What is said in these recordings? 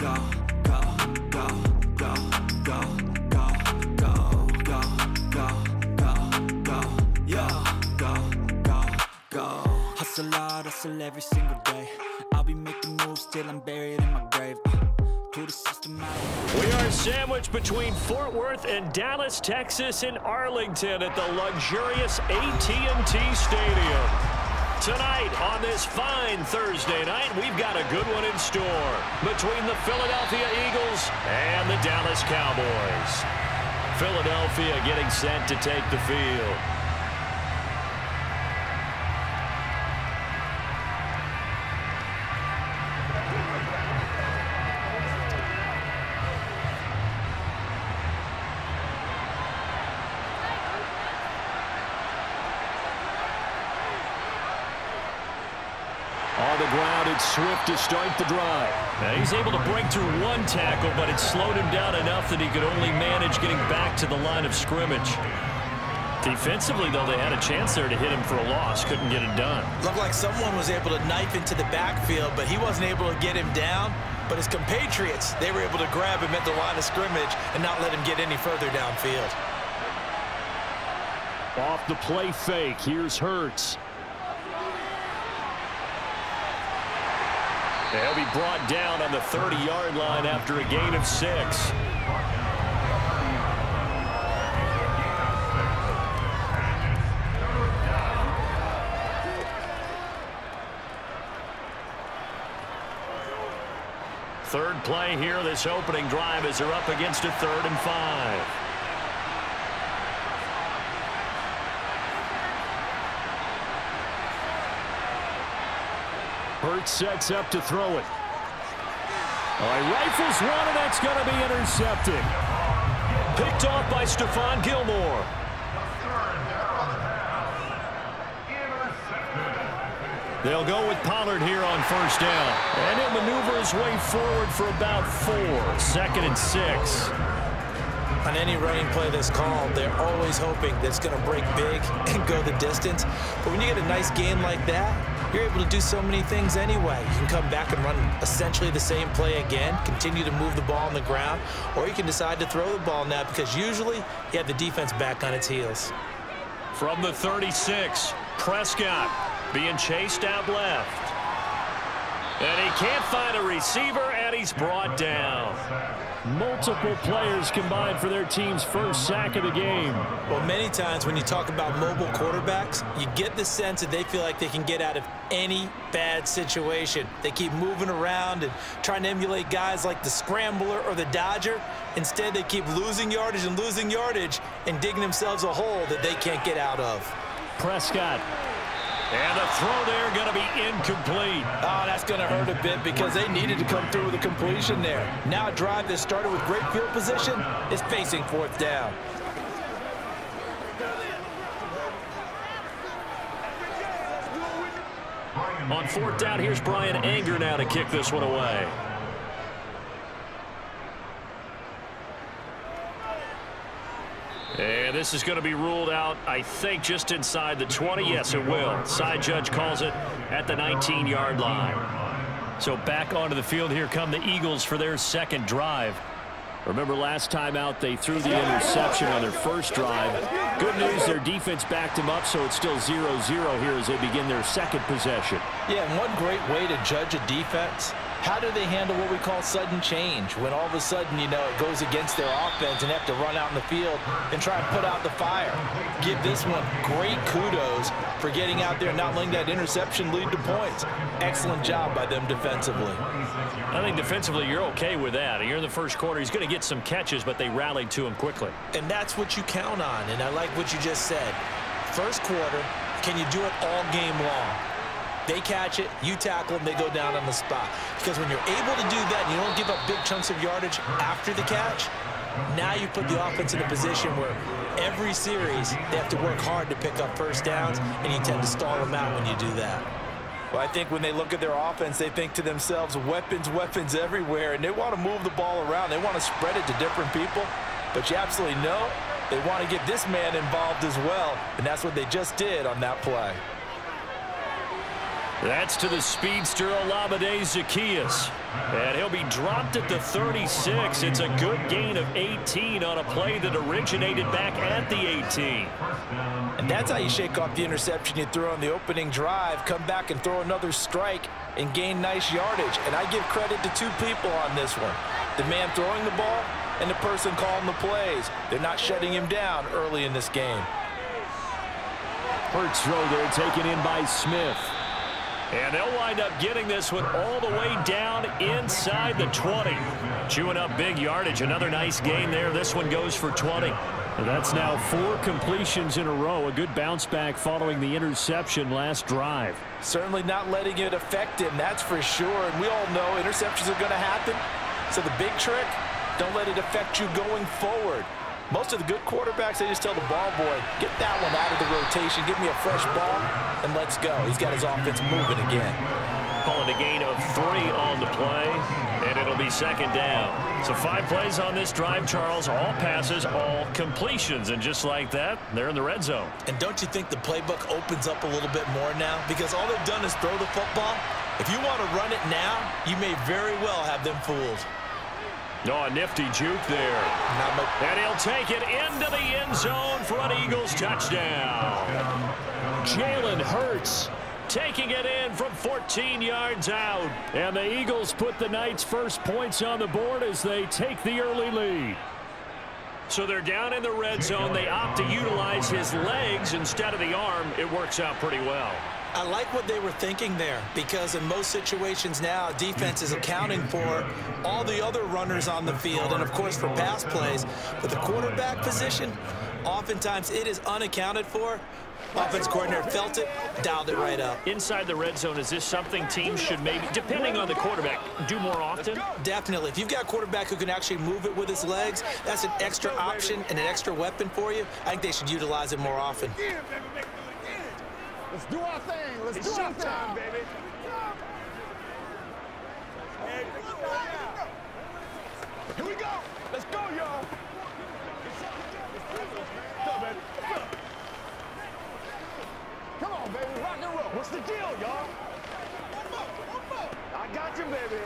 go, go, go, go, go, go, go, go, go, go, go, yo, go, go, go. Hustle hard, hustle every single day. I'll be making moves till I'm buried in my grave. To the system out. We are sandwiched between Fort Worth and Dallas, Texas, and Arlington at the luxurious AT&T Stadium. Tonight, on this fine Thursday night, we've got a good one in store between the Philadelphia Eagles and the Dallas Cowboys. Philadelphia getting set to take the field. On the ground, it's Swift to start the drive. Now he's able to break through one tackle, but it slowed him down enough that he could only manage getting back to the line of scrimmage. Defensively, though, they had a chance there to hit him for a loss. Couldn't get it done. Looked like someone was able to knife into the backfield, but he wasn't able to get him down. But his compatriots, they were able to grab him at the line of scrimmage and not let him get any further downfield. Off the play fake, here's Hurts. He'll be brought down on the 30-yard line after a gain of 6. Third play here, this opening drive as they're up against a 3rd and 5. Hurts sets up to throw it. He rifles one, and that's going to be intercepted. Picked off by Stephon Gilmore. They'll go with Pollard here on first down. And he'll maneuver his way forward for about 4. 2nd and 6. On any running play that's called, they're always hoping that it's going to break big and go the distance. But when you get a nice game like that, you're able to do so many things anyway. You can come back and run essentially the same play again, continue to move the ball on the ground, or you can decide to throw the ball now because usually you have the defense back on its heels. From the 36, Prescott being chased out left. And he can't find a receiver, and he's brought down. Multiple players combined for their team's first sack of the game. Well, many times when you talk about mobile quarterbacks, you get the sense that they feel like they can get out of any bad situation. They keep moving around and trying to emulate guys like the Scrambler or the Dodger. Instead, they keep losing yardage and digging themselves a hole that they can't get out of. Prescott. And the throw there going to be incomplete. Oh, that's going to hurt a bit because they needed to come through with a completion there. Now a drive that started with great field position is facing 4th down. On 4th down, here's Brian Anger now to kick this one away. And this is going to be ruled out, I think, just inside the 20. Yes, it will. Side judge calls it at the 19-yard line. So back onto the field, here come the Eagles for their 2nd drive. Remember last time out, they threw the interception on their first drive. Good news, their defense backed them up, so it's still 0-0 here as they begin their 2nd possession. Yeah, and one great way to judge a defense, how do they handle what we call sudden change? When all of a sudden, you know, it goes against their offense and they have to run out in the field and try and put out the fire. Give this one great kudos for getting out there and not letting that interception lead to points. Excellent job by them defensively. I think defensively you're okay with that. You're in the first quarter. He's going to get some catches, but they rallied to him quickly. And that's what you count on, and I like what you just said. First quarter, can you do it all game long? They catch it, you tackle them, they go down on the spot. Because when you're able to do that and you don't give up big chunks of yardage after the catch, now you put the offense in a position where every series they have to work hard to pick up first downs, and you tend to stall them out when you do that. Well, I think when they look at their offense, they think to themselves, weapons, weapons everywhere, and they want to move the ball around. They want to spread it to different people, but you absolutely know they want to get this man involved as well, and that's what they just did on that play. That's to the speedster Olamide Zaccheaus. And he'll be dropped at the 36. It's a good gain of 18 on a play that originated back at the 18. And that's how you shake off the interception you threw on the opening drive, come back and throw another strike and gain nice yardage. And I give credit to two people on this one. The man throwing the ball and the person calling the plays. They're not shutting him down early in this game. Hurts throw there taken in by Smith. And they'll wind up getting this one all the way down inside the 20. Chewing up big yardage. Another nice gain there. This one goes for 20. And that's now 4 completions in a row. A good bounce back following the interception last drive. Certainly not letting it affect him, that's for sure. And we all know interceptions are going to happen. So the big trick, don't let it affect you going forward. Most of the good quarterbacks, they just tell the ball boy, get that one out of the rotation, give me a fresh ball, and let's go. He's got his offense moving again. Calling a gain of 3 on the play, and it'll be second down. So 5 plays on this drive, Charles. All passes, all completions. And just like that, they're in the red zone. And don't you think the playbook opens up a little bit more now? Because all they've done is throw the football. If you want to run it now, you may very well have them fooled. Oh, a nifty juke there. And he'll take it into the end zone for an Eagles touchdown. Jalen Hurts taking it in from 14 yards out. And the Eagles put the Knights' first points on the board as they take the early lead. So they're down in the red zone. They opt to utilize his legs instead of the arm. It works out pretty well. I like what they were thinking there, because in most situations now, defense is accounting for all the other runners on the field and, of course, for pass plays. But the quarterback position, oftentimes it is unaccounted for. Offense coordinator felt it, dialed it right up. Inside the red zone, is this something teams should maybe, depending on the quarterback, do more often? Definitely. If you've got a quarterback who can actually move it with his legs, that's an extra option and an extra weapon for you. I think they should utilize it more often. Let's do our thing. Let's do our thing, baby. Here we go. Let's go, y'all. Come on, baby. Rock and roll. What's the deal, y'all? I got you, baby.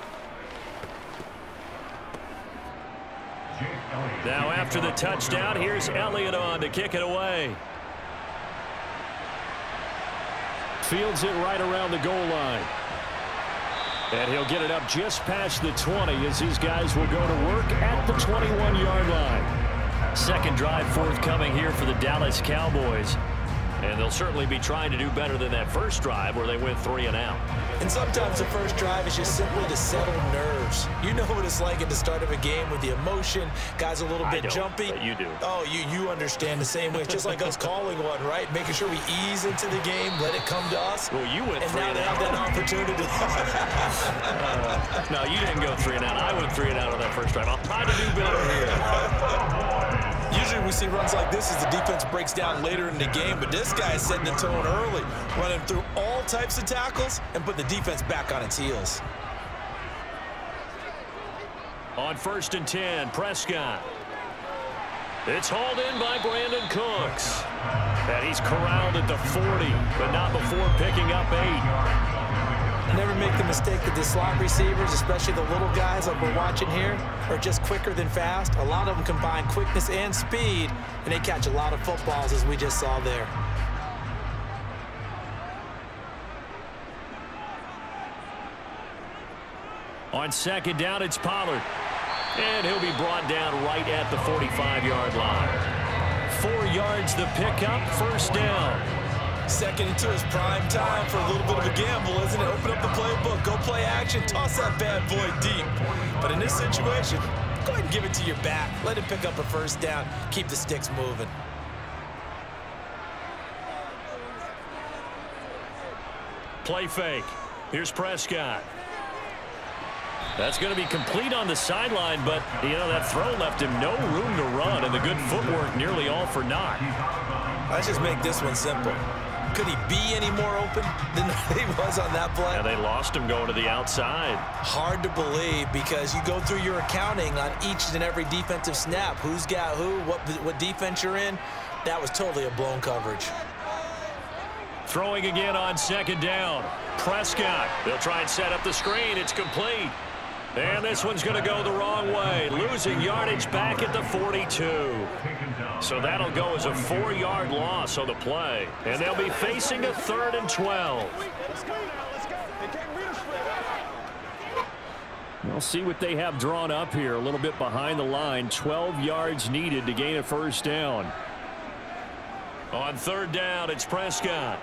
Now after the touchdown, here's Elliott on to kick it away. Fields it right around the goal line. And he'll get it up just past the 20 as these guys will go to work at the 21-yard line. Second drive forthcoming here for the Dallas Cowboys. And they'll certainly be trying to do better than that first drive where they went 3 and out. And sometimes the first drive is just simply to settle nerves. You know what it's like at the start of a game with the emotion. Guys a little bit jumpy. But you do. Oh, you understand the same way. It's just like us calling one, right? Making sure we ease into the game, let it come to us. Well, you went 3 and and now they have that opportunity. No, you didn't go 3 and out. I went 3 and out on that first drive. I'll try to do better here. Usually we see runs like this as the defense breaks down later in the game, but this guy is setting the tone early, running through all types of tackles and put the defense back on its heels. On 1st and 10, Prescott. It's hauled in by Brandon Cooks. And he's corralled at the 40, but not before picking up 8. Never make the mistake that the slot receivers, especially the little guys like we're watching here, are just quicker than fast. A lot of them combine quickness and speed, and they catch a lot of footballs, as we just saw there. On 2nd down, it's Pollard. And he'll be brought down right at the 45-yard line. 4 yards the pickup, 1st down. Second into his prime time for a little bit of a gamble, isn't it? Open up the playbook, go play action, toss that bad boy deep. But in this situation, go ahead and give it to your back. Let him pick up a 1st down, keep the sticks moving. Play fake. Here's Prescott. That's going to be complete on the sideline, but, you know, that throw left him no room to run, and the good footwork nearly all for naught. Let's just make this one simple. Could he be any more open than he was on that play? Yeah, they lost him going to the outside. Hard to believe, because you go through your accounting on each and every defensive snap. Who's got who, what defense you're in. That was totally a blown coverage. Throwing again on second down. Prescott. They'll try and set up the screen. It's complete. And this one's going to go the wrong way. Losing yardage back at the 42. So that'll go as a 4-yard loss on the play. And they'll be facing a 3rd and 12. We'll see what they have drawn up here. A little bit behind the line. 12 yards needed to gain a first down. On 3rd down, it's Prescott.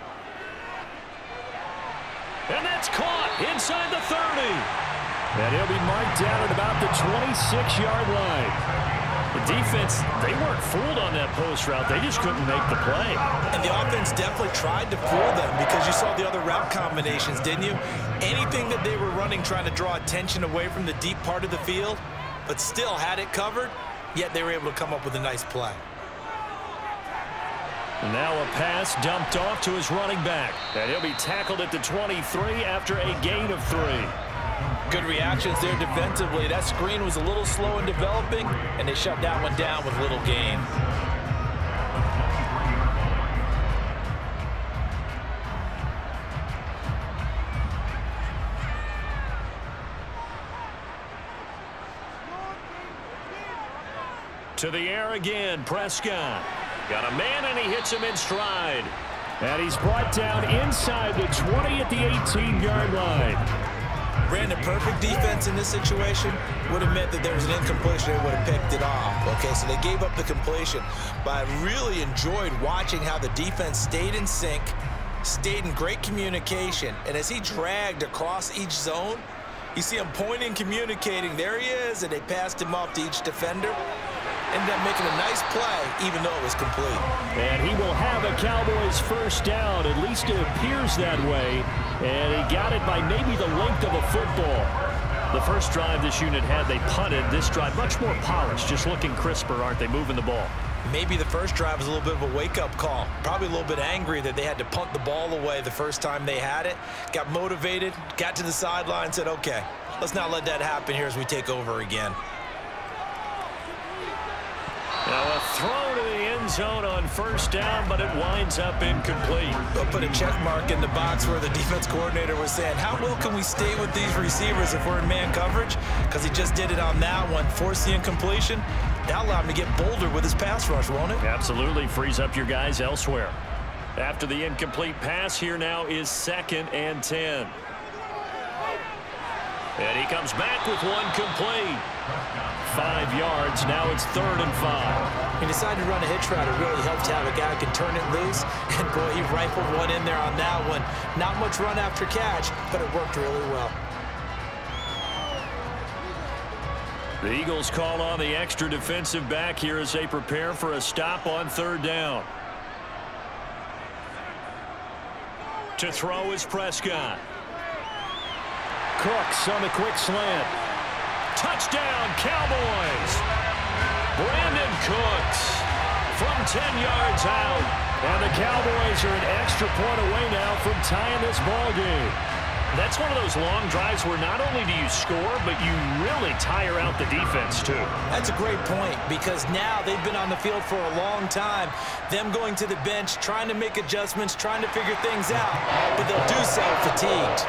And that's caught inside the 30. And he'll be marked down at about the 26-yard line. The defense, they weren't fooled on that post route. They just couldn't make the play. And the offense definitely tried to fool them because you saw the other route combinations, didn't you? Anything that they were running trying to draw attention away from the deep part of the field, but still had it covered, yet they were able to come up with a nice play. Now a pass dumped off to his running back. And he'll be tackled at the 23 after a gain of 3. Good reactions there defensively. That screen was a little slow in developing, and they shut that one down with little gain. To the air again, Prescott. Got a man, and he hits him in stride. And he's brought down inside the 20 at the 18-yard line. Ran the perfect defense in this situation. Would have meant that there was an incompletion. They would have picked it off. Okay, so they gave up the completion. But I really enjoyed watching how the defense stayed in sync, stayed in great communication. And as he dragged across each zone, you see him pointing, communicating. There he is, and they passed him off to each defender. Ended up making a nice play, even though it was complete. And he will have a Cowboys first down. At least it appears that way. And he got it by maybe the length of a football. The first drive this unit had, they punted. This drive, much more polished, just looking crisper, aren't they, moving the ball? Maybe the first drive was a little bit of a wake-up call. Probably a little bit angry that they had to punt the ball away the first time they had it. Got motivated, got to the sideline, said, okay, let's not let that happen here as we take over again. Now a throw to the end zone on first down, but it winds up incomplete. They'll put a check mark in the box where the defense coordinator was saying, how well can we stay with these receivers if we're in man coverage? Because he just did it on that one, forced the incompletion. That'll allow him to get bolder with his pass rush, won't it? Absolutely, frees up your guys elsewhere. After the incomplete pass, here now is 2nd and 10. And he comes back with one complete. 5 yards, now it's 3rd and 5. He decided to run a hitch route. It really helped to have a guy who can turn it loose. And, boy, he rifled one in there on that one. Not much run after catch, but it worked really well. The Eagles call on the extra defensive back here as they prepare for a stop on 3rd down. To throw is Prescott. Cooks on the quick slant. Touchdown, Cowboys! Brandon Cooks from 10 yards out. And the Cowboys are an extra point away now from tying this ball game. That's one of those long drives where not only do you score, but you really tire out the defense, too. That's a great point because now they've been on the field for a long time. Them going to the bench, trying to make adjustments, trying to figure things out, but they'll do so fatigued.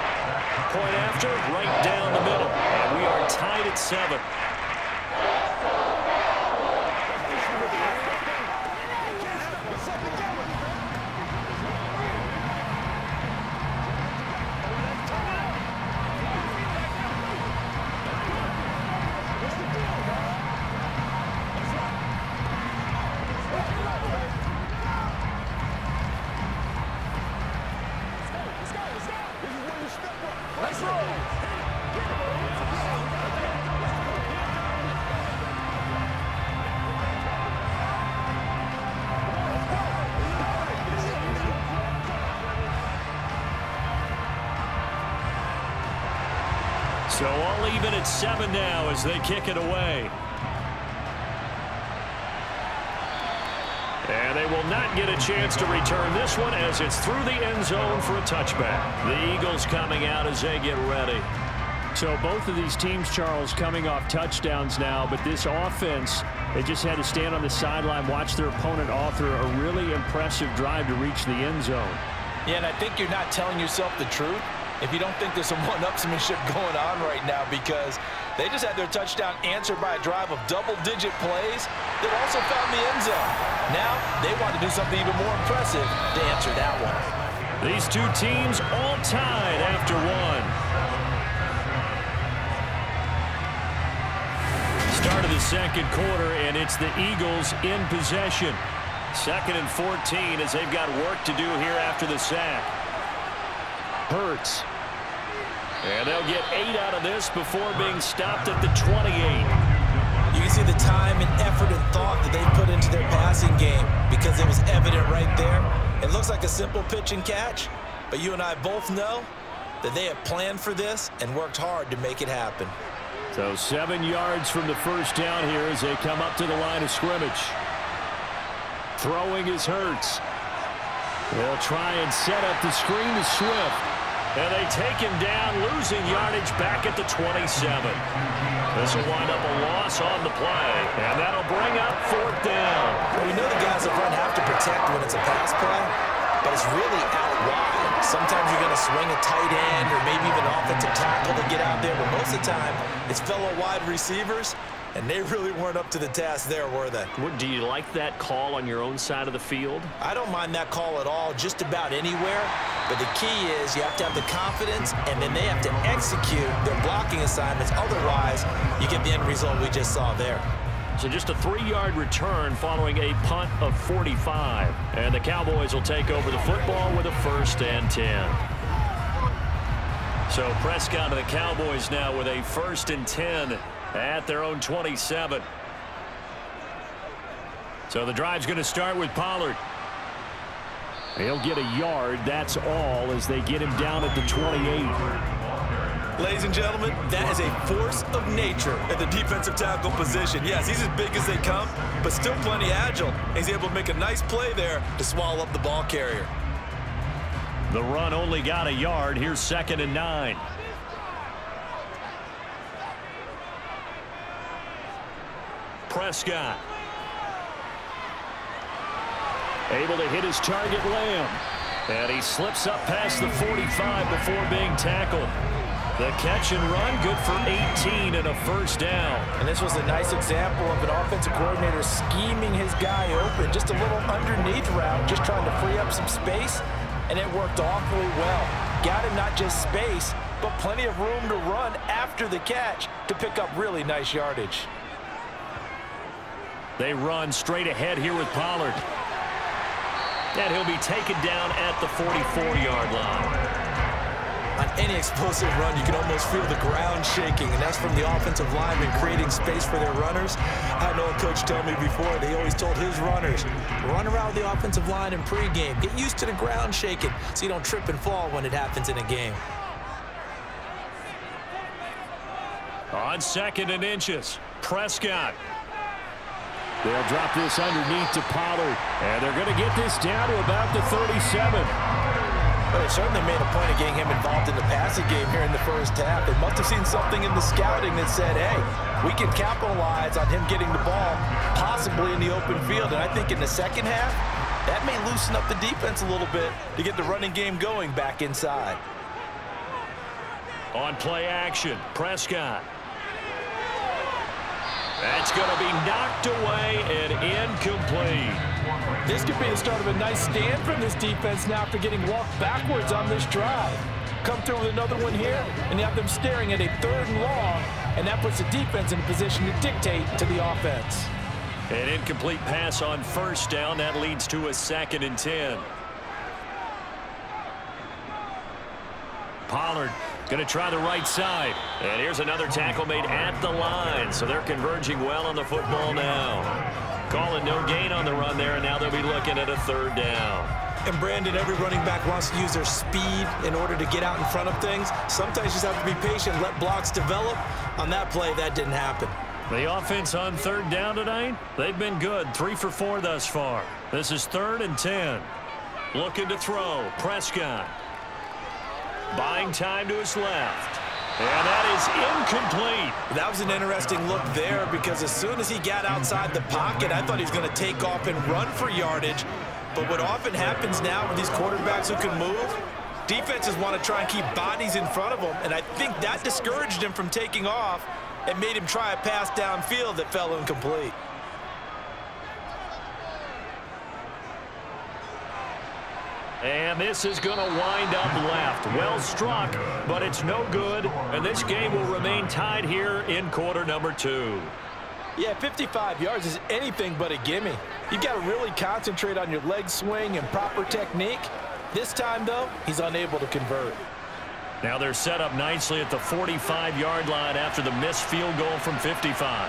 Point after, right down the middle. And we are tied at 7. So all even at 7 now as they kick it away. And they will not get a chance to return this one as it's through the end zone for a touchback. The Eagles coming out as they get ready. So both of these teams, Charles, coming off touchdowns now, but this offense, they just had to stand on the sideline, watch their opponent author a really impressive drive to reach the end zone. Yeah, and I think you're not telling yourself the truth if you don't think there's some one-upsmanship going on right now, because they just had their touchdown answered by a drive of double-digit plays that also found the end zone. Now they want to do something even more impressive to answer that one. These two teams all tied after one. Start of the second quarter, and it's the Eagles in possession. 2nd and 14 as they've got work to do here after the sack. Hurts. And they'll get 8 out of this before being stopped at the 28. You can see the time and effort and thought that they put into their passing game because it was evident right there. It looks like a simple pitch and catch, but you and I both know that they have planned for this and worked hard to make it happen. So 7 yards from the first down here as they come up to the line of scrimmage. Throwing is Hurts. They'll try and set up the screen to Swift. And they take him down, losing yardage back at the 27. This will wind up a loss on the play, and that'll bring up 4th down. We know the guys up front have to protect when it's a pass play, but it's really out wide. Sometimes you're going to swing a tight end or maybe even an offensive tackle to get out there, but most of the time it's fellow wide receivers, and they really weren't up to the task there, were they? Do you like that call on your own side of the field? I don't mind that call at all, just about anywhere. But the key is you have to have the confidence, and then they have to execute their blocking assignments. Otherwise, you get the end result we just saw there. So just a 3-yard return following a punt of 45. And the Cowboys will take over the football with a 1st and 10. So Prescott and the Cowboys now with a 1st and 10 at their own 27. So the drive's going to start with Pollard. He'll get a yard, that's all, as they get him down at the 28. Ladies and gentlemen, that is a force of nature at the defensive tackle position. Yes, he's as big as they come, but still plenty agile. He's able to make a nice play there to swallow up the ball carrier. The run only got a yard. Here's 2nd and 9. Prescott. Able to hit his target, Lamb. And he slips up past the 45 before being tackled. The catch and run, good for 18 and a 1st down. And this was a nice example of an offensive coordinator scheming his guy open. Just a little underneath route, just trying to free up some space. And it worked awfully well. Got him not just space, but plenty of room to run after the catch to pick up really nice yardage. They run straight ahead here with Pollard. And he'll be taken down at the 44-yard line. On any explosive run, you can almost feel the ground shaking, and that's from the offensive linemen creating space for their runners. I know a coach told me before, they always told his runners, run around the offensive line in pregame. Get used to the ground shaking so you don't trip and fall when it happens in a game. On 2nd and inches, Prescott. They'll drop this underneath to Pollard, and they're going to get this down to about the 37. Well, they certainly made a point of getting him involved in the passing game here in the first half. They must have seen something in the scouting that said, hey, we can capitalize on him getting the ball, possibly in the open field. And I think in the second half, that may loosen up the defense a little bit to get the running game going back inside. On play action, Prescott. That's going to be knocked away and incomplete. This could be the start of a nice stand from this defense now after getting walked backwards on this drive. Come through with another one here, and you have them staring at a 3rd and long, and that puts the defense in a position to dictate to the offense. An incomplete pass on 1st down. That leads to a 2nd and 10. Pollard going to try the right side. And here's another tackle made at the line. So they're converging well on the football now. Calling no gain on the run there, and now they'll be looking at a 3rd down. And Brandon, every running back wants to use their speed in order to get out in front of things. Sometimes you just have to be patient, let blocks develop. On that play, that didn't happen. The offense on 3rd down tonight, they've been good. 3 for 4 thus far. This is 3rd and 10. Looking to throw, Prescott. Buying time to his left. And that is incomplete. That was an interesting look there because as soon as he got outside the pocket, I thought he was going to take off and run for yardage. But what often happens now with these quarterbacks who can move, defenses want to try and keep bodies in front of them, and I think that discouraged him from taking off and made him try a pass downfield that fell incomplete. And this is going to wind up left. Well struck, but it's no good. And this game will remain tied here in quarter number 2. Yeah, 55 yards is anything but a gimme. You've got to really concentrate on your leg swing and proper technique. This time, though, he's unable to convert. Now they're set up nicely at the 45-yard line after the missed field goal from 55.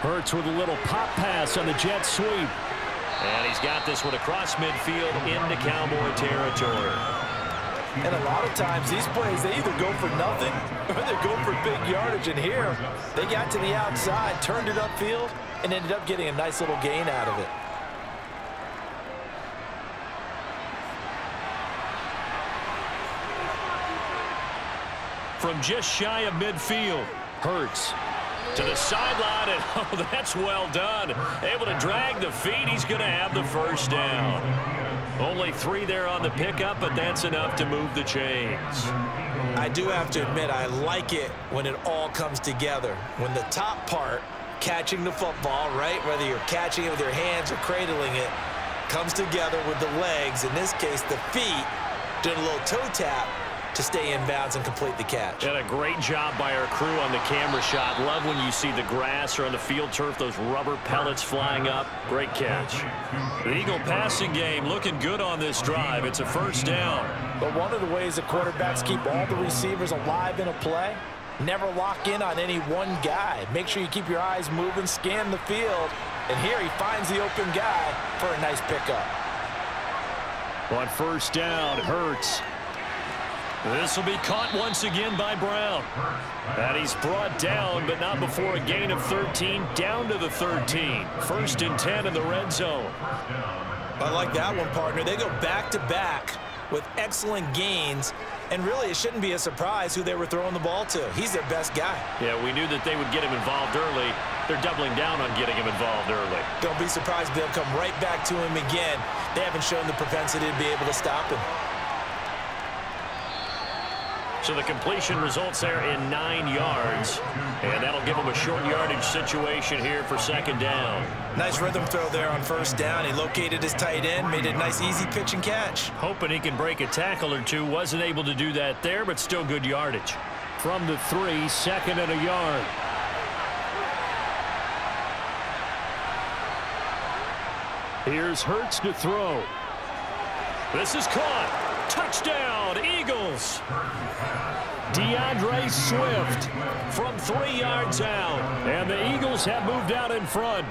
Hurts with a little pop pass on the jet sweep. And he's got this one across midfield into Cowboy territory. And a lot of times these plays, they either go for nothing or they go for big yardage. And here, they got to the outside, turned it upfield, and ended up getting a nice little gain out of it. From just shy of midfield, Hurts to the sideline, and oh, that's well done. Able to drag the feet. He's going to have the first down. Only 3 there on the pickup, but that's enough to move the chains. I do have to admit, I like it when it all comes together. When the top part, catching the football, right, whether you're catching it with your hands or cradling it, comes together with the legs, in this case the feet, doing a little toe tap to stay in bounds and complete the catch. And a great job by our crew on the camera shot. Love when you see the grass or on the field turf, those rubber pellets flying up. Great catch. The Eagle passing game looking good on this drive. It's a first down. But one of the ways that quarterbacks keep all the receivers alive in a play, never lock in on any one guy. Make sure you keep your eyes moving, scan the field, and here he finds the open guy for a nice pickup. On first down, Hurts. This will be caught once again by Brown. And he's brought down, but not before a gain of 13, down to the 13. First and 10 in the red zone. I like that one, partner. They go back-to-back with excellent gains, and really it shouldn't be a surprise who they were throwing the ball to. He's their best guy. Yeah, we knew that they would get him involved early. They're doubling down on getting him involved early. Don't be surprised if they'll come right back to him again. They haven't shown the propensity to be able to stop him. So the completion results there in 9 yards, and that'll give him a short yardage situation here for second down. Nice rhythm throw there on first down. He located his tight end, made it a nice easy pitch and catch. Hoping he can break a tackle or two. Wasn't able to do that there, but still good yardage. From the 3, second and a yard. Here's Hurts to throw. This is caught. Touchdown, Eagles. DeAndre Swift from 3 yards out. And the Eagles have moved out in front.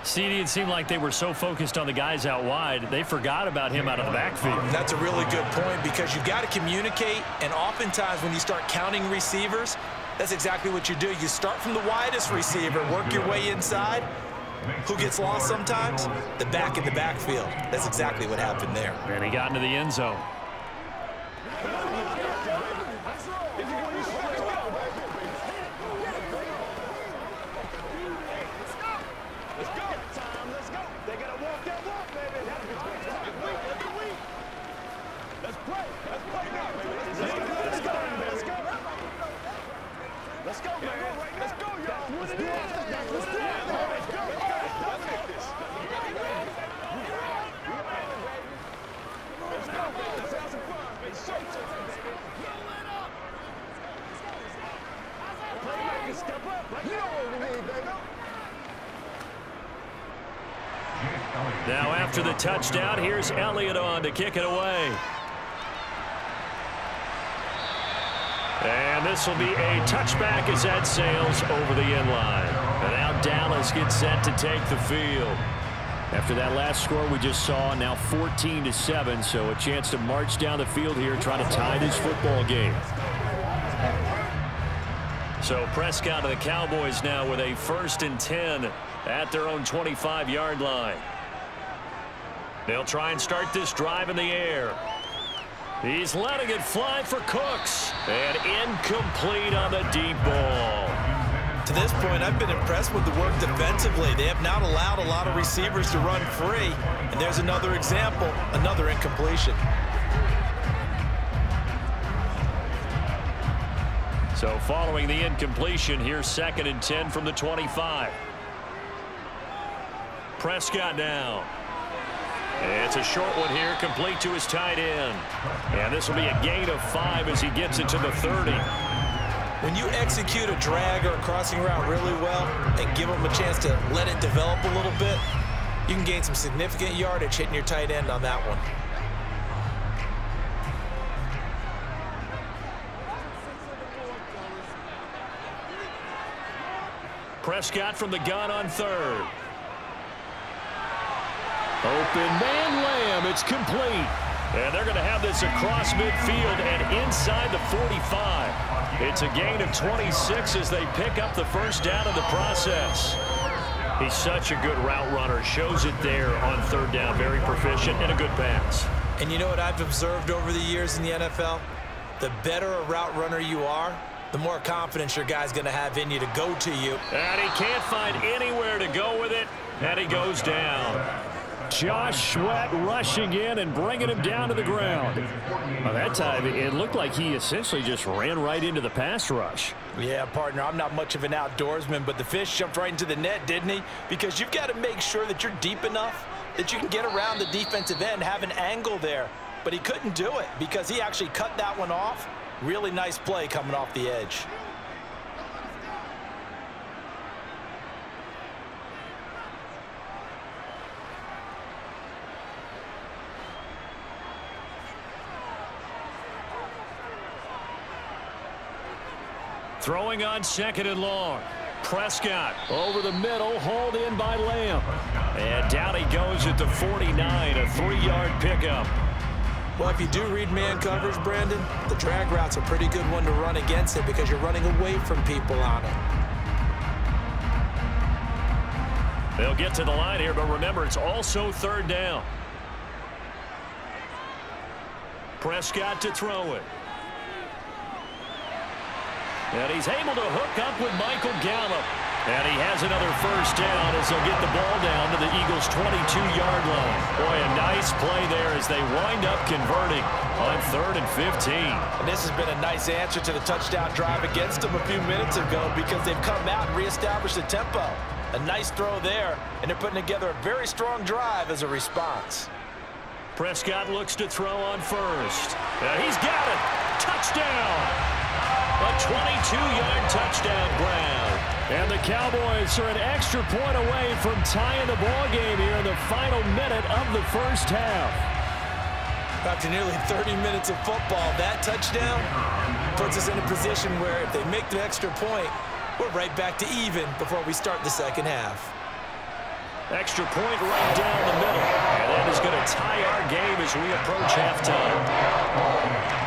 CD, it seemed like they were so focused on the guys out wide, they forgot about him out of the backfield. That's a really good point, because you've got to communicate, and oftentimes when you start counting receivers, that's exactly what you do. You start from the widest receiver, work your way inside. Who gets lost sometimes? The back in the backfield. That's exactly what happened there. And he got into the end zone. Now after the touchdown, here's Elliott on to kick it away. And this will be a touchback as that sails over the end line. And now Dallas gets set to take the field. After that last score we just saw, now 14-7, so a chance to march down the field here trying to tie this football game. So Prescott of the Cowboys now with a 1st and 10 at their own 25-yard line. They'll try and start this drive in the air. He's letting it fly for Cooks. And incomplete on the deep ball. To this point, I've been impressed with the work defensively. They have not allowed a lot of receivers to run free. And there's another example, another incompletion. So following the incompletion, here's 2nd and 10 from the 25. Prescott now. It's a short one here, complete to his tight end. And this will be a gain of 5 as he gets it to the 30. When you execute a drag or a crossing route really well and give them a chance to let it develop a little bit, you can gain some significant yardage hitting your tight end on that one. Prescott from the gun on 3rd. Open man Lamb. It's complete. And they're going to have this across midfield and inside the 45. It's a gain of 26 as they pick up the first down in the process. He's such a good route runner. Shows it there on 3rd down. Very proficient and a good pass. And you know what I've observed over the years in the NFL? The better a route runner you are, the more confidence your guy's going to have in you to go to you. And he can't find anywhere to go with it. And he goes down. Josh Sweat rushing in and bringing him down to the ground. Well, that time, it looked like he essentially just ran right into the pass rush. Yeah, partner, I'm not much of an outdoorsman, but the fish jumped right into the net, didn't he? Because you've got to make sure that you're deep enough that you can get around the defensive end, have an angle there. But he couldn't do it because he actually cut that one off. Really nice play coming off the edge. Throwing on 2nd and long. Prescott Over the middle, hauled in by Lamb. And down he goes at the 49, a 3-yard pickup. Well, if you do read man coverage, Brandon, the drag route's a pretty good one to run against it because you're running away from people on it. They'll get to the line here, but remember, it's also 3rd down. Prescott to throw it. And he's able to hook up with Michael Gallup. And he has another first down as they'll get the ball down to the Eagles' 22-yard line. Boy, a nice play there as they wind up converting on 3rd and 15. And this has been a nice answer to the touchdown drive against them a few minutes ago because they've come out and reestablished the tempo. A nice throw there, and they're putting together a very strong drive as a response. Prescott looks to throw on 1st. And he's got it. Touchdown. A 22-yard touchdown grab. And the Cowboys are an extra point away from tying the ball game here in the final minute of the first half. After nearly 30 minutes of football, that touchdown puts us in a position where if they make the extra point, we're right back to even before we start the second half. Extra point right down the middle. And that is going to tie our game as we approach halftime.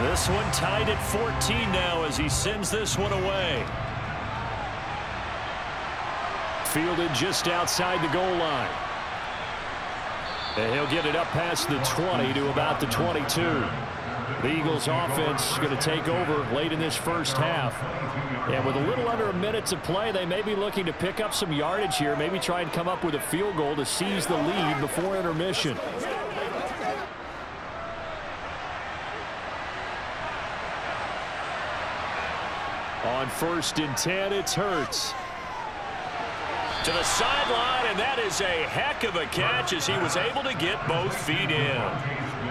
This one tied at 14 now as he sends this one away. Fielded just outside the goal line. And he'll get it up past the 20 to about the 22. The Eagles offense going to take over late in this first half. And with a little under a minute to play, they may be looking to pick up some yardage here, maybe try and come up with a field goal to seize the lead before intermission. On 1st and 10, it's Hurts. To the sideline, and that is a heck of a catch as he was able to get both feet in.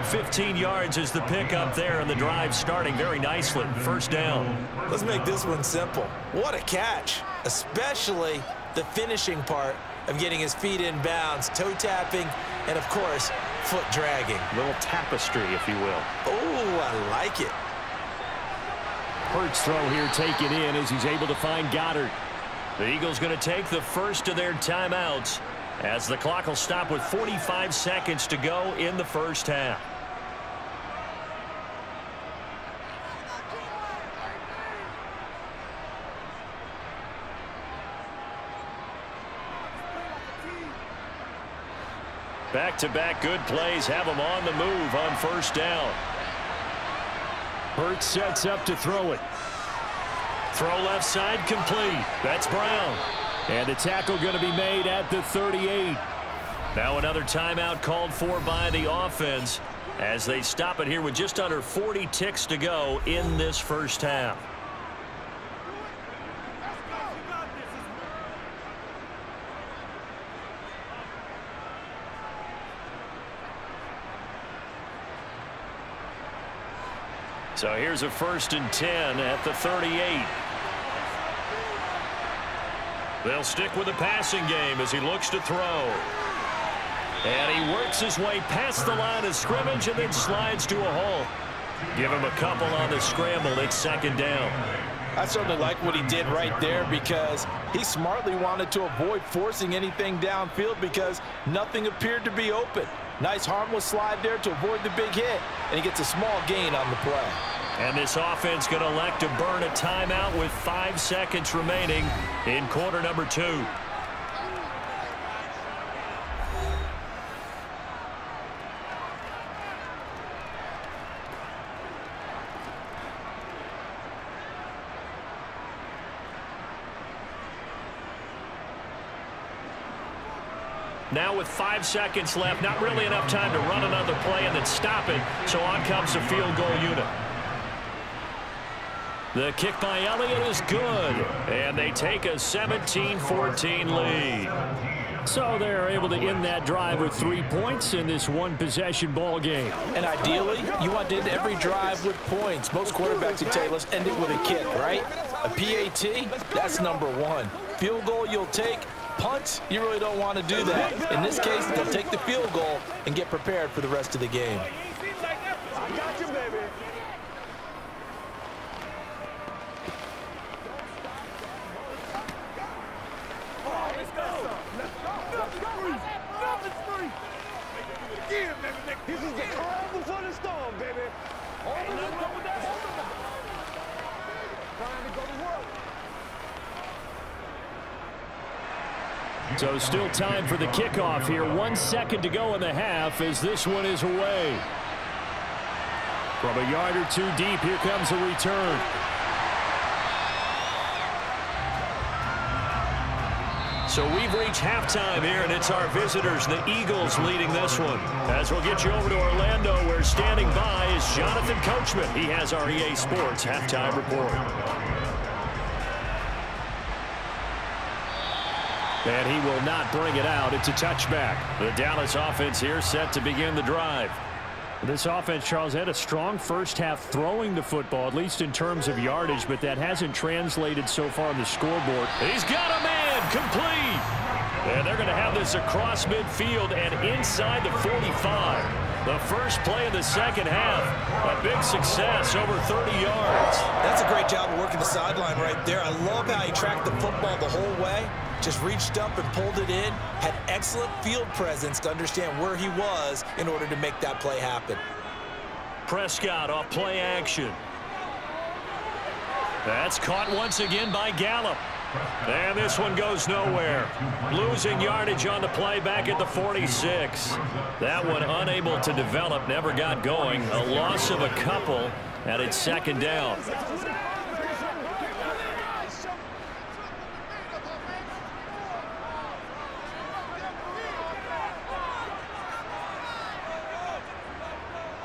15 yards is the pickup there, and the drive starting very nicely. First down. Let's make this one simple. What a catch, especially the finishing part of getting his feet in bounds, toe tapping, and, of course, foot dragging. Little tapestry, if you will. Oh, I like it. Hurts throw here taken in as he's able to find Goddard. The Eagles going to take the first of their timeouts as the clock will stop with 45 seconds to go in the first half. Back-to-back good plays have them on the move on first down. Hurts sets up to throw it. Throw left side complete. That's Brown. And the tackle going to be made at the 38. Now another timeout called for by the offense as they stop it here with just under 40 ticks to go in this first half. So here's a 1st and 10 at the 38. They'll stick with the passing game as he looks to throw. And he works his way past the line of scrimmage and then slides to a halt. Give him a couple on the scramble. It's 2nd down. I certainly like what he did right there because he smartly wanted to avoid forcing anything downfield because nothing appeared to be open. Nice harmless slide there to avoid the big hit, and he gets a small gain on the play. And this offense going to elect to burn a timeout with 5 seconds remaining in quarter number 2. Now with 5 seconds left, not really enough time to run another play and then stop it. So on comes the field goal unit. The kick by Elliott is good. And they take a 17-14 lead. So they're able to end that drive with 3 points in this one-possession ball game. And ideally, you want to end every drive with points. Most quarterbacks would tell you, let's end it with a kick, right? A PAT, that's number 1. Field goal you'll take. Punts, you really don't want to do that. In this case, they'll take the field goal and get prepared for the rest of the game. I got you, baby. Oh, let's go. Nothing's free. Again, baby. This is the calm before the storm, baby. Ain't nothing wrong with that. Trying to go to work. So still time for the kickoff here. 1 second to go in the half as this one is away. From a yard or 2 deep, here comes a return. So we've reached halftime here, and it's our visitors, the Eagles, leading this one. As we'll get you over to Orlando, where standing by is Jonathan Coachman. He has our EA Sports halftime report. And he will not bring it out. It's a touchback. The Dallas offense here set to begin the drive. This offense, Charles, had a strong first half throwing the football, at least in terms of yardage, but that hasn't translated so far on the scoreboard. He's got a man complete. And they're going to have this across midfield and inside the 45. The first play of the second half, a big success, over 30 yards. That's a great job of working the sideline right there. I love how he tracked the football the whole way. Just reached up and pulled it in. Had excellent field presence to understand where he was in order to make that play happen. Prescott off play action. That's caught once again by Gallup. And this one goes nowhere. Losing yardage on the play back at the 46. That one unable to develop, never got going. A loss of a couple, and it's 2nd down.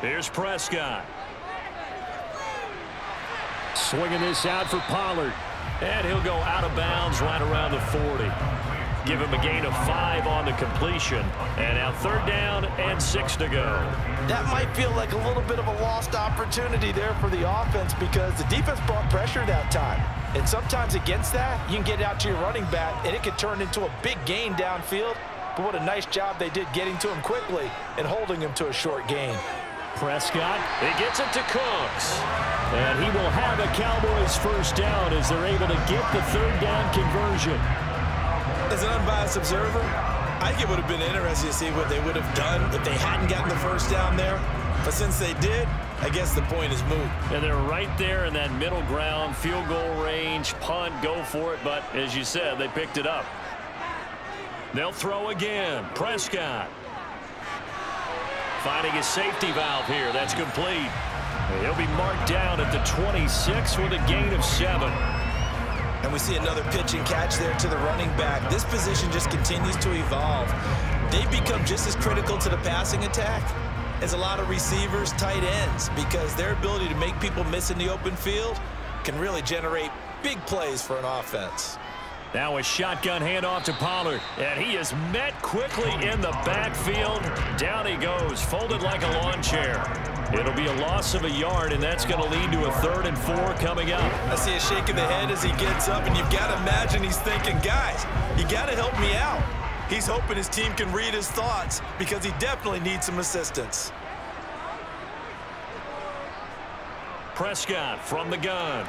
Here's Prescott. Swinging this out for Pollard. And he'll go out of bounds right around the 40. give him a gain of 5 on the completion. And now 3rd down and 6 to go. That might feel like a little bit of a lost opportunity there for the offense because the defense brought pressure that time. And sometimes against that, you can get out to your running back, and it could turn into a big gain downfield. But what a nice job they did getting to him quickly and holding him to a short gain. Prescott, he gets it to Cooks. And he will have a Cowboys 1st down as they're able to get the 3rd down conversion. As an unbiased observer, I think it would have been interesting to see what they would have done if they hadn't gotten the 1st down there. But since they did, I guess the point is moot. And they're right there in that middle ground, field goal range, punt, go for it. But as you said, they picked it up. They'll throw again. Prescott. Finding his safety valve here. That's complete. He'll be marked down at the 26 with a gain of 7. And we see another pitch and catch there to the running back. This position just continues to evolve. They've become just as critical to the passing attack as a lot of receivers, tight ends, because their ability to make people miss in the open field can really generate big plays for an offense. Now a shotgun handoff to Pollard, and he is met quickly in the backfield. Down he goes, folded like a lawn chair. It'll be a loss of a yard, and that's going to lead to a 3rd and 4 coming up. I see a shake of the head as he gets up, and you've got to imagine he's thinking, guys, you got to help me out. He's hoping his team can read his thoughts because he definitely needs some assistance. Prescott from the gun.